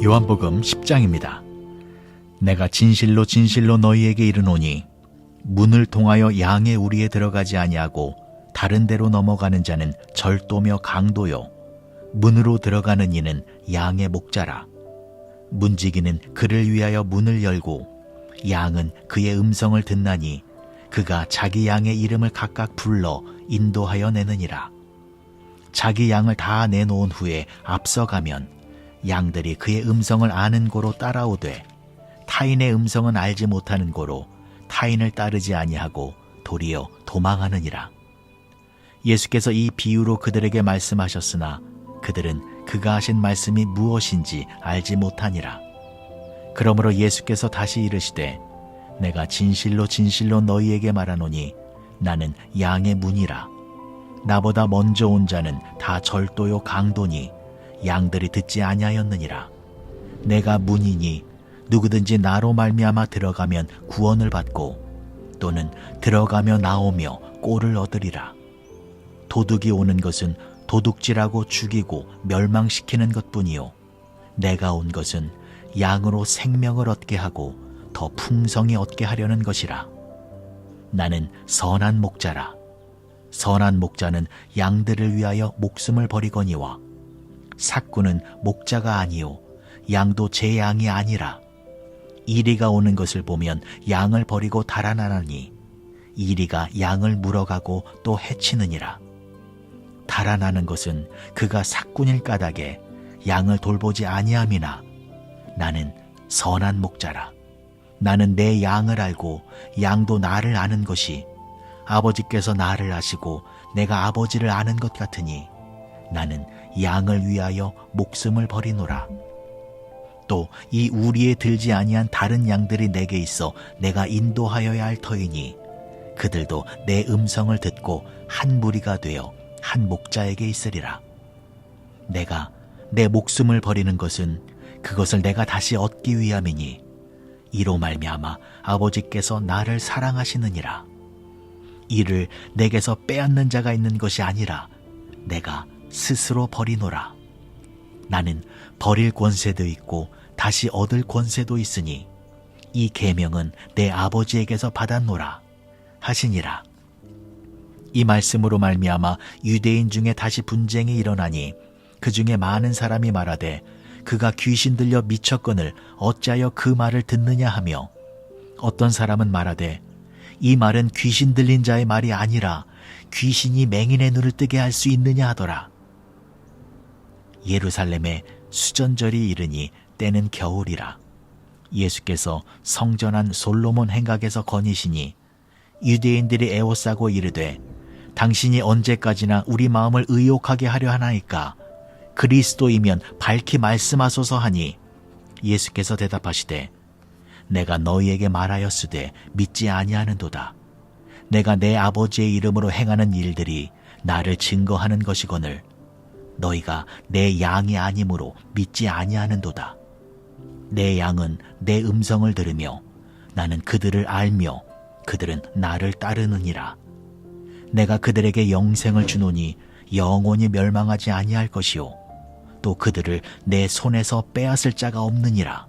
요한복음 10장입니다. 내가 진실로 진실로 너희에게 이르노니 문을 통하여 양의 우리에 들어가지 아니하고 다른 데로 넘어가는 자는 절도며 강도요 문으로 들어가는 이는 양의 목자라. 문지기는 그를 위하여 문을 열고 양은 그의 음성을 듣나니 그가 자기 양의 이름을 각각 불러 인도하여 내느니라. 자기 양을 다 내놓은 후에 앞서가면 양들이 그의 음성을 아는 고로 따라오되 타인의 음성은 알지 못하는 고로 타인을 따르지 아니하고 도리어 도망하느니라. 예수께서 이 비유로 그들에게 말씀하셨으나 그들은 그가 하신 말씀이 무엇인지 알지 못하니라. 그러므로 예수께서 다시 이르시되 내가 진실로 진실로 너희에게 말하노니 나는 양의 문이라. 나보다 먼저 온 자는 다 절도요 강도니 양들이 듣지 아니하였느니라. 내가 문이니 누구든지 나로 말미암아 들어가면 구원을 받고 또는 들어가며 나오며 꼴을 얻으리라. 도둑이 오는 것은 도둑질하고 죽이고 멸망시키는 것뿐이요 내가 온 것은 양으로 생명을 얻게 하고 더 풍성히 얻게 하려는 것이라. 나는 선한 목자라. 선한 목자는 양들을 위하여 목숨을 버리거니와 삭구는 목자가 아니요 양도 제 양이 아니라. 이리가 오는 것을 보면 양을 버리고 달아나나니 이리가 양을 물어가고 또 해치느니라. 달아나는 것은 그가 삭군일 까닭에 양을 돌보지 아니함이나 나는 선한 목자라. 나는 내 양을 알고 양도 나를 아는 것이 아버지께서 나를 아시고 내가 아버지를 아는 것 같으니 나는 양을 위하여 목숨을 버리노라. 또 이 우리에 들지 아니한 다른 양들이 내게 있어 내가 인도하여야 할 터이니 그들도 내 음성을 듣고 한 무리가 되어 한 목자에게 있으리라. 내가 내 목숨을 버리는 것은 그것을 내가 다시 얻기 위함이니 이로 말미암아 아버지께서 나를 사랑하시느니라. 이를 내게서 빼앗는 자가 있는 것이 아니라 내가 스스로 버리노라. 나는 버릴 권세도 있고 다시 얻을 권세도 있으니 이 계명은 내 아버지에게서 받았노라 하시니라. 이 말씀으로 말미암아 유대인 중에 다시 분쟁이 일어나니 그 중에 많은 사람이 말하되 그가 귀신 들려 미쳤거늘 어찌하여 그 말을 듣느냐 하며 어떤 사람은 말하되 이 말은 귀신 들린 자의 말이 아니라 귀신이 맹인의 눈을 뜨게 할 수 있느냐 하더라. 예루살렘에 수전절이 이르니 때는 겨울이라. 예수께서 성전한 솔로몬 행각에서 거니시니 유대인들이 애워싸고 이르되 당신이 언제까지나 우리 마음을 의욕하게 하려 하나이까? 그리스도이면 밝히 말씀하소서 하니 예수께서 대답하시되 내가 너희에게 말하였으되 믿지 아니하는도다. 내가 내 아버지의 이름으로 행하는 일들이 나를 증거하는 것이거늘 너희가 내 양이 아니므로 믿지 아니하는도다. 내 양은 내 음성을 들으며 나는 그들을 알며 그들은 나를 따르느니라. 내가 그들에게 영생을 주노니 영원히 멸망하지 아니할 것이요 또 그들을 내 손에서 빼앗을 자가 없느니라.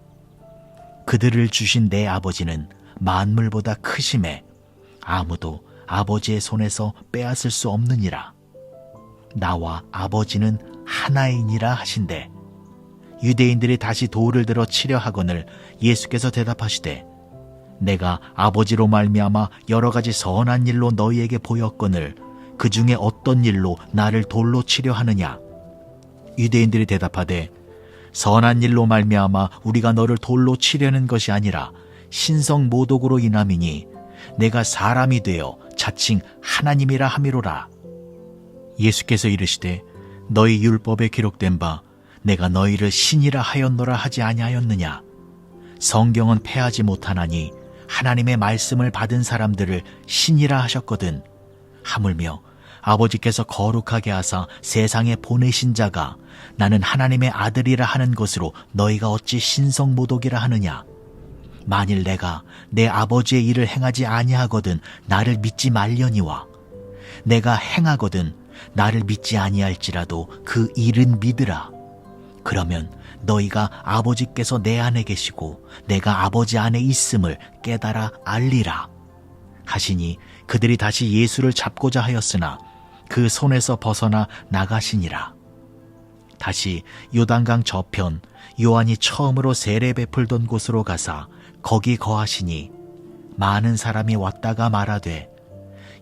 그들을 주신 내 아버지는 만물보다 크심에 아무도 아버지의 손에서 빼앗을 수 없느니라. 나와 아버지는 하나이니라 하신대. 유대인들이 다시 돌을 들어 치려 하거늘 예수께서 대답하시되 내가 아버지로 말미암아 여러 가지 선한 일로 너희에게 보였거늘 그 중에 어떤 일로 나를 돌로 치려 하느냐? 유대인들이 대답하되 선한 일로 말미암아 우리가 너를 돌로 치려는 것이 아니라 신성 모독으로 인함이니 내가 사람이 되어 자칭 하나님이라 함이로라. 예수께서 이르시되 너희 율법에 기록된 바 내가 너희를 신이라 하였노라 하지 아니하였느냐? 성경은 패하지 못하나니 하나님의 말씀을 받은 사람들을 신이라 하셨거든. 하물며 아버지께서 거룩하게 하사 세상에 보내신 자가 나는 하나님의 아들이라 하는 것으로 너희가 어찌 신성모독이라 하느냐? 만일 내가 내 아버지의 일을 행하지 아니하거든 나를 믿지 말려니와 내가 행하거든 나를 믿지 아니할지라도 그 일은 믿으라. 그러면 너희가 아버지께서 내 안에 계시고 내가 아버지 안에 있음을 깨달아 알리라 하시니 그들이 다시 예수를 잡고자 하였으나 그 손에서 벗어나 나가시니라. 다시 요단강 저편 요한이 처음으로 세례 베풀던 곳으로 가사 거기 거하시니 많은 사람이 왔다가 말하되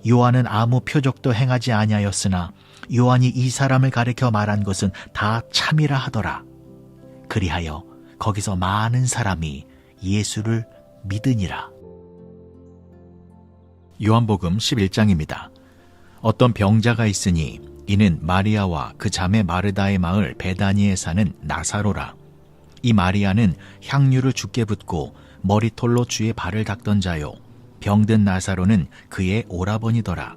요한은 아무 표적도 행하지 아니하였으나 요한이 이 사람을 가리켜 말한 것은 다 참이라 하더라. 그리하여 거기서 많은 사람이 예수를 믿으니라. 요한복음 11장입니다. 어떤 병자가 있으니 이는 마리아와 그 자매 마르다의 마을 베다니에 사는 나사로라. 이 마리아는 향유를 주께 붓고 머리털로 주의 발을 닦던 자요, 병든 나사로는 그의 오라버니더라.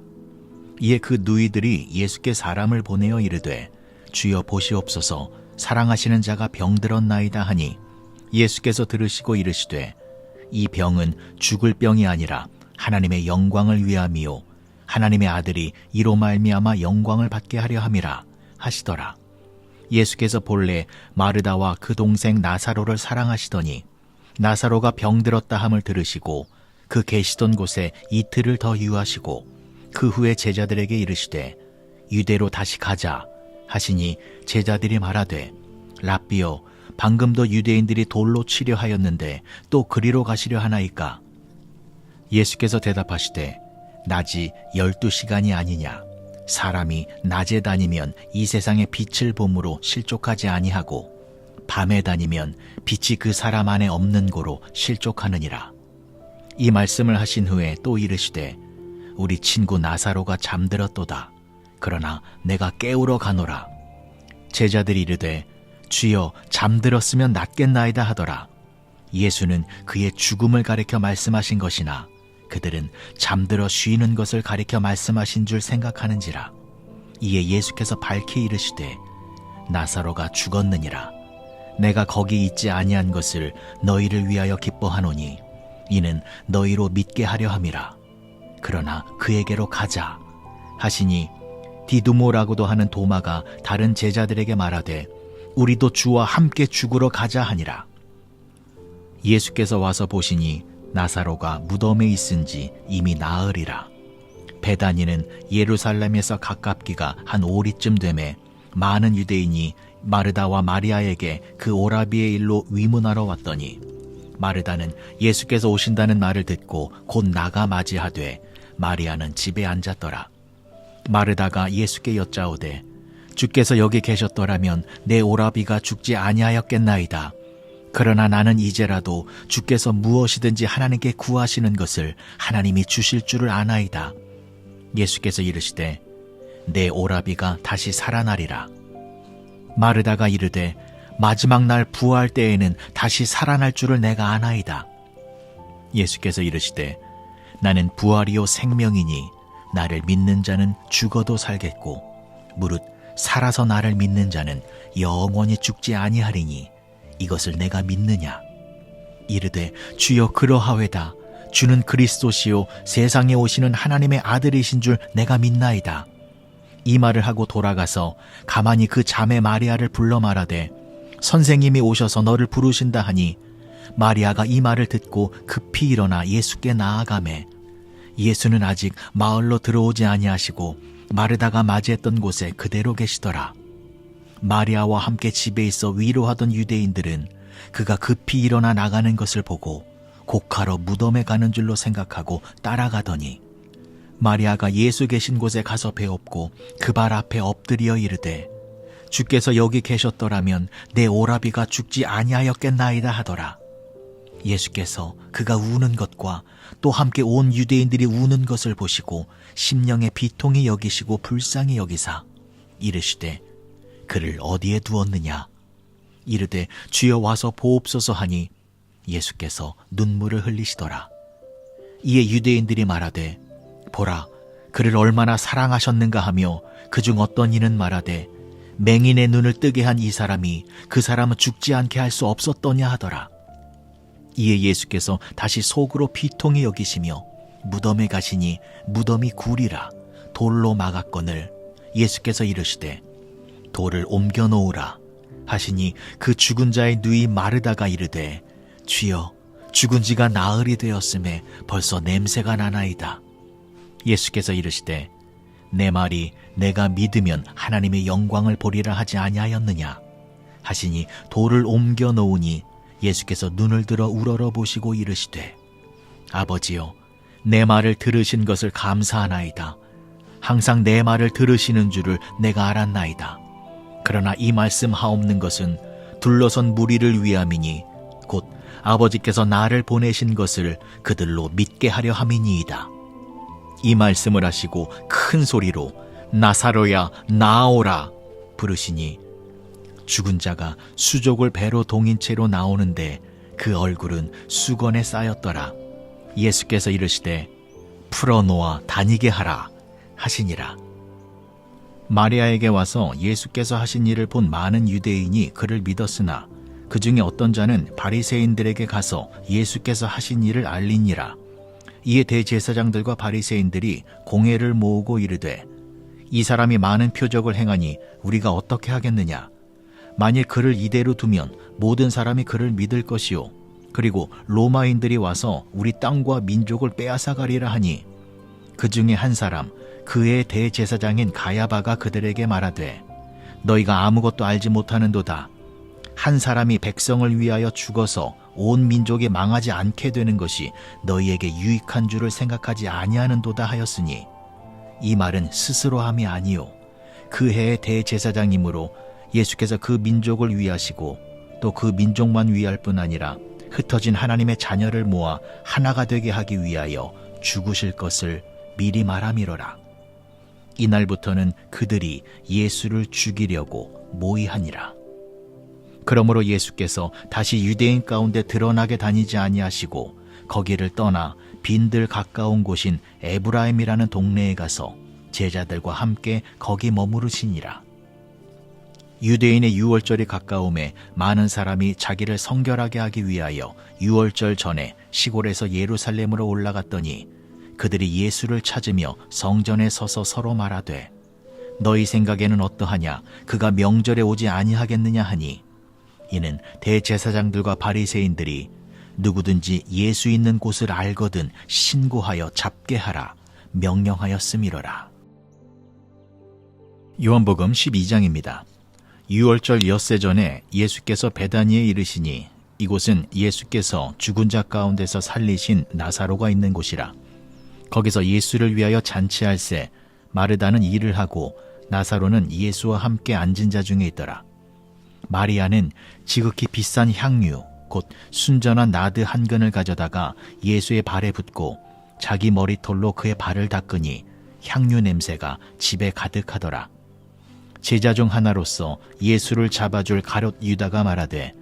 이에 그 누이들이 예수께 사람을 보내어 이르되 주여 보시옵소서, 사랑하시는 자가 병들었나이다 하니 예수께서 들으시고 이르시되 이 병은 죽을 병이 아니라 하나님의 영광을 위함이요 하나님의 아들이 이로 말미암아 영광을 받게 하려 함이라 하시더라. 예수께서 본래 마르다와 그 동생 나사로를 사랑하시더니 나사로가 병들었다 함을 들으시고 그 계시던 곳에 이틀을 더 유하시고 그 후에 제자들에게 이르시되 유대로 다시 가자 하시니 제자들이 말하되 랍비여, 방금도 유대인들이 돌로 치려 하였는데 또 그리로 가시려 하나이까? 예수께서 대답하시되 낮이 12시간이 아니냐? 사람이 낮에 다니면 이 세상의 빛을 봄으로 실족하지 아니하고 밤에 다니면 빛이 그 사람 안에 없는 고로 실족하느니라. 이 말씀을 하신 후에 또 이르시되 우리 친구 나사로가 잠들었도다. 그러나 내가 깨우러 가노라. 제자들이 이르되 주여, 잠들었으면 낫겠나이다 하더라. 예수는 그의 죽음을 가리켜 말씀하신 것이나 그들은 잠들어 쉬는 것을 가리켜 말씀하신 줄 생각하는지라. 이에 예수께서 밝히 이르시되 나사로가 죽었느니라. 내가 거기 있지 아니한 것을 너희를 위하여 기뻐하노니 이는 너희로 믿게 하려 함이라. 그러나 그에게로 가자 하시니 디두모라고도 하는 도마가 다른 제자들에게 말하되 우리도 주와 함께 죽으러 가자 하니라. 예수께서 와서 보시니 나사로가 무덤에 있은지 이미 나으리라. 베다니는 예루살렘에서 가깝기가 한 오리쯤 되매 많은 유대인이 마르다와 마리아에게 그 오라비의 일로 위문하러 왔더니 마르다는 예수께서 오신다는 말을 듣고 곧 나가 맞이하되 마리아는 집에 앉았더라. 마르다가 예수께 여짜오되 주께서 여기 계셨더라면 내 오라비가 죽지 아니하였겠나이다. 그러나 나는 이제라도 주께서 무엇이든지 하나님께 구하시는 것을 하나님이 주실 줄을 아나이다. 예수께서 이르시되 내 오라비가 다시 살아나리라. 마르다가 이르되 마지막 날 부활 때에는 다시 살아날 줄을 내가 아나이다. 예수께서 이르시되 나는 부활이요 생명이니 나를 믿는 자는 죽어도 살겠고 무릇 살아서 나를 믿는 자는 영원히 죽지 아니하리니 이것을 내가 믿느냐? 이르되 주여 그러하외다. 주는 그리스도시요 세상에 오시는 하나님의 아들이신 줄 내가 믿나이다. 이 말을 하고 돌아가서 가만히 그 자매 마리아를 불러 말하되 선생님이 오셔서 너를 부르신다 하니 마리아가 이 말을 듣고 급히 일어나 예수께 나아가매 예수는 아직 마을로 들어오지 아니하시고 마르다가 맞이했던 곳에 그대로 계시더라. 마리아와 함께 집에 있어 위로하던 유대인들은 그가 급히 일어나 나가는 것을 보고 곡하러 무덤에 가는 줄로 생각하고 따라가더니 마리아가 예수 계신 곳에 가서 배엎고 그 발 앞에 엎드려 이르되 주께서 여기 계셨더라면 내 오라비가 죽지 아니하였겠나이다 하더라. 예수께서 그가 우는 것과 또 함께 온 유대인들이 우는 것을 보시고 심령의 비통이 여기시고 불쌍히 여기사 이르시되 그를 어디에 두었느냐? 이르되 주여 와서 보옵소서 하니 예수께서 눈물을 흘리시더라. 이에 유대인들이 말하되 보라, 그를 얼마나 사랑하셨는가 하며 그중 어떤 이는 말하되 맹인의 눈을 뜨게 한 이 사람이 그 사람은 죽지 않게 할 수 없었더냐 하더라. 이에 예수께서 다시 속으로 비통히 여기시며 무덤에 가시니 무덤이 굴이라 돌로 막았거늘 예수께서 이르시되 돌을 옮겨 놓으라. 하시니 그 죽은 자의 누이 마르다가 이르되 주여 죽은 지가 나흘이 되었음에 벌써 냄새가 나나이다. 예수께서 이르시되 내 말이 내가 믿으면 하나님의 영광을 보리라 하지 아니하였느냐 하시니 돌을 옮겨 놓으니 예수께서 눈을 들어 우러러 보시고 이르시되 아버지여 내 말을 들으신 것을 감사하나이다. 항상 내 말을 들으시는 줄을 내가 알았나이다. 그러나 이 말씀 하옵는 것은 둘러선 무리를 위함이니 곧 아버지께서 나를 보내신 것을 그들로 믿게 하려 함이니이다. 이 말씀을 하시고 큰 소리로 나사로야 나오라 부르시니 죽은 자가 수족을 배로 동인 채로 나오는데 그 얼굴은 수건에 쌓였더라. 예수께서 이르시되 풀어놓아 다니게 하라 하시니라. 마리아에게 와서 예수께서 하신 일을 본 많은 유대인이 그를 믿었으나 그 중에 어떤 자는 바리새인들에게 가서 예수께서 하신 일을 알리니라. 이에 대제사장들과 바리새인들이 공회를 모으고 이르되 이 사람이 많은 표적을 행하니 우리가 어떻게 하겠느냐. 만일 그를 이대로 두면 모든 사람이 그를 믿을 것이요 그리고 로마인들이 와서 우리 땅과 민족을 빼앗아가리라 하니 그 중에 한 사람 그의 대제사장인 가야바가 그들에게 말하되 너희가 아무것도 알지 못하는도다. 한 사람이 백성을 위하여 죽어서 온 민족이 망하지 않게 되는 것이 너희에게 유익한 줄을 생각하지 아니하는도다 하였으니 이 말은 스스로 함이 아니요 그 해의 대제사장이므로 예수께서 그 민족을 위하시고 또 그 민족만 위할 뿐 아니라 흩어진 하나님의 자녀를 모아 하나가 되게 하기 위하여 죽으실 것을 미리 말함이로라. 이날부터는 그들이 예수를 죽이려고 모의하니라. 그러므로 예수께서 다시 유대인 가운데 드러나게 다니지 아니하시고 거기를 떠나 빈들 가까운 곳인 에브라임이라는 동네에 가서 제자들과 함께 거기 머무르시니라. 유대인의 유월절이 가까움에 많은 사람이 자기를 성결하게 하기 위하여 유월절 전에 시골에서 예루살렘으로 올라갔더니 그들이 예수를 찾으며 성전에 서서 서로 말하되 너희 생각에는 어떠하냐 그가 명절에 오지 아니하겠느냐 하니 이는 대제사장들과 바리새인들이 누구든지 예수 있는 곳을 알거든 신고하여 잡게 하라 명령하였음이로라. 요한복음 12장입니다. 유월절 엿새 전에 예수께서 베다니에 이르시니 이곳은 예수께서 죽은 자 가운데서 살리신 나사로가 있는 곳이라. 거기서 예수를 위하여 잔치할새 마르다는 일을 하고 나사로는 예수와 함께 앉은 자 중에 있더라. 마리아는 지극히 비싼 향유 곧 순전한 나드 한 근을 가져다가 예수의 발에 붓고 자기 머리털로 그의 발을 닦으니 향유 냄새가 집에 가득하더라. 제자 중 하나로서 예수를 잡아줄 가룟 유다가 말하되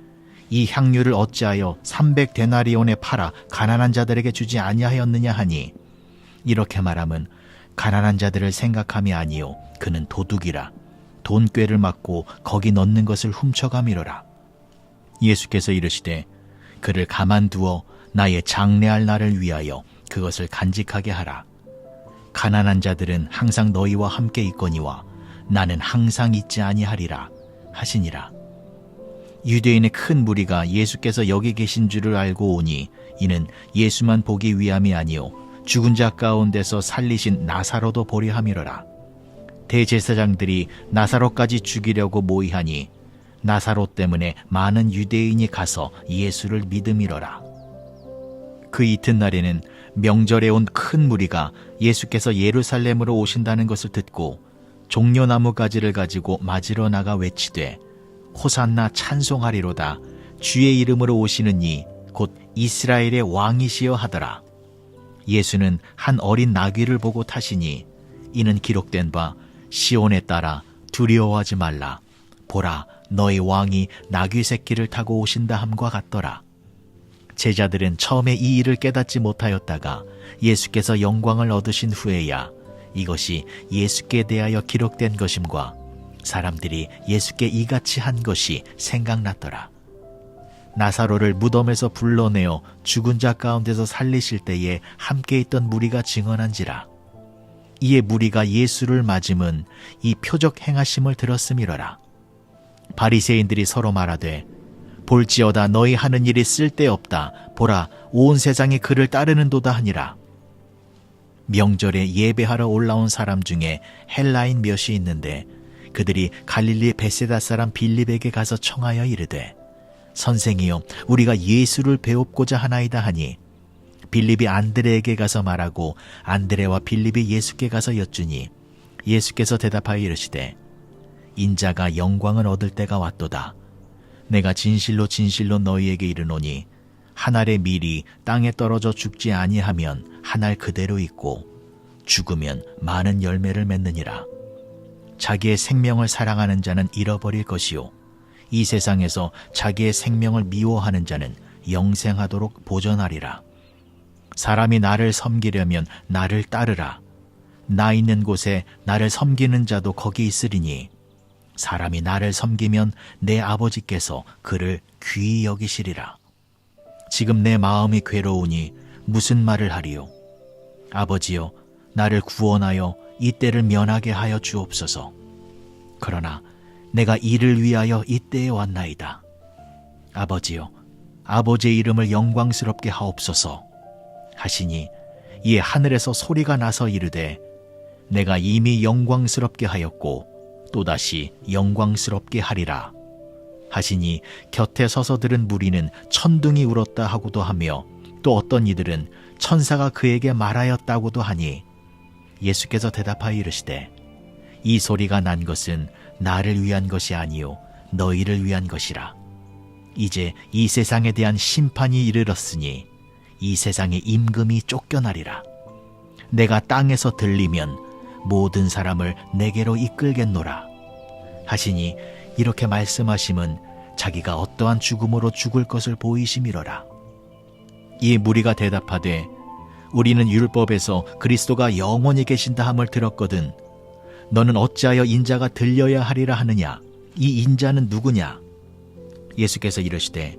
이 향유를 어찌하여 300데나리온에 팔아 가난한 자들에게 주지 아니하였느냐 하니 이렇게 말함은 가난한 자들을 생각함이 아니요 그는 도둑이라 돈꾀를 맞고 거기 넣는 것을 훔쳐가미로라. 예수께서 이르시되 그를 가만두어 나의 장래할 날을 위하여 그것을 간직하게 하라. 가난한 자들은 항상 너희와 함께 있거니와 나는 항상 있지 아니하리라 하시니라. 유대인의 큰 무리가 예수께서 여기 계신 줄을 알고 오니 이는 예수만 보기 위함이 아니요 죽은 자 가운데서 살리신 나사로도 보려 함이로라. 대제사장들이 나사로까지 죽이려고 모의하니 나사로 때문에 많은 유대인이 가서 예수를 믿음이로라. 그 이튿날에는 명절에 온 큰 무리가 예수께서 예루살렘으로 오신다는 것을 듣고 종려나무 가지를 가지고 맞으러 나가 외치되 호산나 찬송하리로다 주의 이름으로 오시는 이 곧 이스라엘의 왕이시여 하더라. 예수는 한 어린 나귀를 보고 타시니 이는 기록된 바 시온에 따라 두려워하지 말라 보라 너희 왕이 나귀 새끼를 타고 오신다 함과 같더라. 제자들은 처음에 이 일을 깨닫지 못하였다가 예수께서 영광을 얻으신 후에야 이것이 예수께 대하여 기록된 것임과 사람들이 예수께 이같이 한 것이 생각났더라. 나사로를 무덤에서 불러내어 죽은 자 가운데서 살리실 때에 함께 있던 무리가 증언한지라. 이에 무리가 예수를 맞음은 이 표적 행하심을 들었음이로라. 바리새인들이 서로 말하되 볼지어다 너희 하는 일이 쓸데없다. 보라, 온 세상이 그를 따르는도다 하니라. 명절에 예배하러 올라온 사람 중에 헬라인 몇이 있는데 그들이 갈릴리 베세다 사람 빌립에게 가서 청하여 이르되 선생이여, 우리가 예수를 배웁고자 하나이다 하니 빌립이 안드레에게 가서 말하고 안드레와 빌립이 예수께 가서 여쭈니 예수께서 대답하여 이르시되 인자가 영광을 얻을 때가 왔도다. 내가 진실로 진실로 너희에게 이르노니 한 알의 밀이 땅에 떨어져 죽지 아니하면 한 알 그대로 있고 죽으면 많은 열매를 맺느니라. 자기의 생명을 사랑하는 자는 잃어버릴 것이요 이 세상에서 자기의 생명을 미워하는 자는 영생하도록 보존하리라. 사람이 나를 섬기려면 나를 따르라. 나 있는 곳에 나를 섬기는 자도 거기 있으리니 사람이 나를 섬기면 내 아버지께서 그를 귀히 여기시리라. 지금 내 마음이 괴로우니 무슨 말을 하리요? 아버지여, 나를 구원하여 이 때를 면하게 하여 주옵소서. 그러나 내가 이를 위하여 이 때에 왔나이다. 아버지여, 아버지의 이름을 영광스럽게 하옵소서 하시니 이에 하늘에서 소리가 나서 이르되 내가 이미 영광스럽게 하였고 또다시 영광스럽게 하리라 하시니 곁에 서서 들은 무리는 천둥이 울었다 하고도 하며 또 어떤 이들은 천사가 그에게 말하였다고도 하니 예수께서 대답하여 이르시되 이 소리가 난 것은 나를 위한 것이 아니요 너희를 위한 것이라. 이제 이 세상에 대한 심판이 이르렀으니 이 세상의 임금이 쫓겨나리라. 내가 땅에서 들리면 모든 사람을 내게로 이끌겠노라 하시니 이렇게 말씀하심은 자기가 어떠한 죽음으로 죽을 것을 보이심이로라. 이 무리가 대답하되 우리는 율법에서 그리스도가 영원히 계신다 함을 들었거든 너는 어찌하여 인자가 들려야 하리라 하느냐? 이 인자는 누구냐? 예수께서 이르시되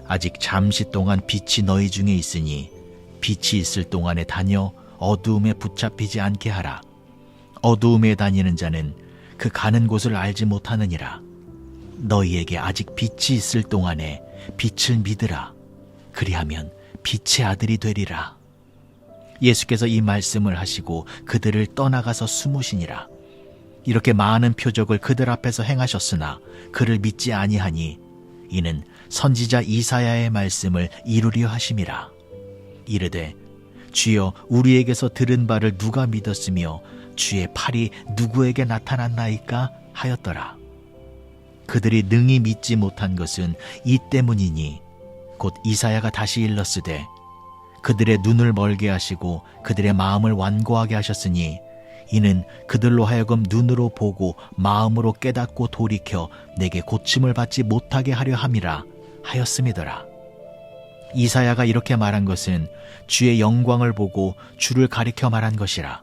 아직 잠시 동안 빛이 너희 중에 있으니 빛이 있을 동안에 다녀 어두움에 붙잡히지 않게 하라. 어두움에 다니는 자는 그 가는 곳을 알지 못하느니라. 너희에게 아직 빛이 있을 동안에 빛을 믿으라. 그리하면 빛의 아들이 되리라. 예수께서 이 말씀을 하시고 그들을 떠나가서 숨으시니라. 이렇게 많은 표적을 그들 앞에서 행하셨으나 그를 믿지 아니하니 이는 선지자 이사야의 말씀을 이루려 하심이라. 이르되 주여, 우리에게서 들은 바를 누가 믿었으며 주의 팔이 누구에게 나타났나이까 하였더라. 그들이 능히 믿지 못한 것은 이 때문이니 곧 이사야가 다시 일렀으되 그들의 눈을 멀게 하시고 그들의 마음을 완고하게 하셨으니 이는 그들로 하여금 눈으로 보고 마음으로 깨닫고 돌이켜 내게 고침을 받지 못하게 하려 함이라 하였음이더라. 이사야가 이렇게 말한 것은 주의 영광을 보고 주를 가리켜 말한 것이라.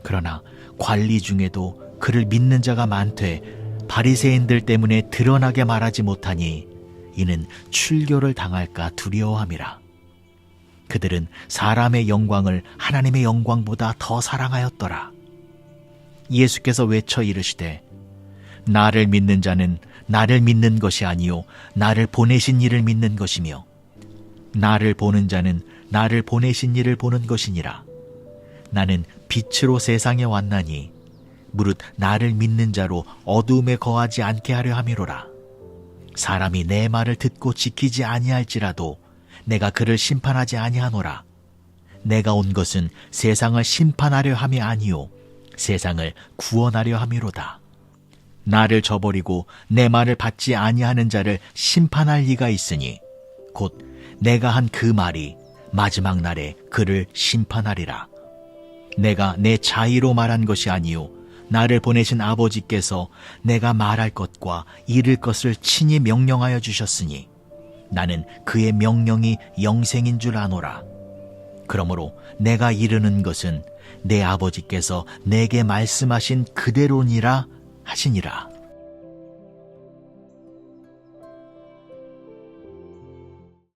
그러나 관리 중에도 그를 믿는 자가 많되 바리새인들 때문에 드러나게 말하지 못하니 이는 출교를 당할까 두려워함이라. 그들은 사람의 영광을 하나님의 영광보다 더 사랑하였더라. 예수께서 외쳐 이르시되 나를 믿는 자는 나를 믿는 것이 아니요 나를 보내신 이를 믿는 것이며 나를 보는 자는 나를 보내신 이를 보는 것이니라. 나는 빛으로 세상에 왔나니 무릇 나를 믿는 자로 어두움에 거하지 않게 하려 함이로라. 사람이 내 말을 듣고 지키지 아니할지라도 내가 그를 심판하지 아니하노라. 내가 온 것은 세상을 심판하려 함이 아니요 세상을 구원하려 함이로다. 나를 저버리고 내 말을 받지 아니하는 자를 심판할 이가 있으니 곧 내가 한 그 말이 마지막 날에 그를 심판하리라. 내가 내 자의로 말한 것이 아니요 나를 보내신 아버지께서 내가 말할 것과 이를 것을 친히 명령하여 주셨으니 나는 그의 명령이 영생인 줄 아노라. 그러므로 내가 이르는 것은 내 아버지께서 내게 말씀하신 그대로니라 하시니라.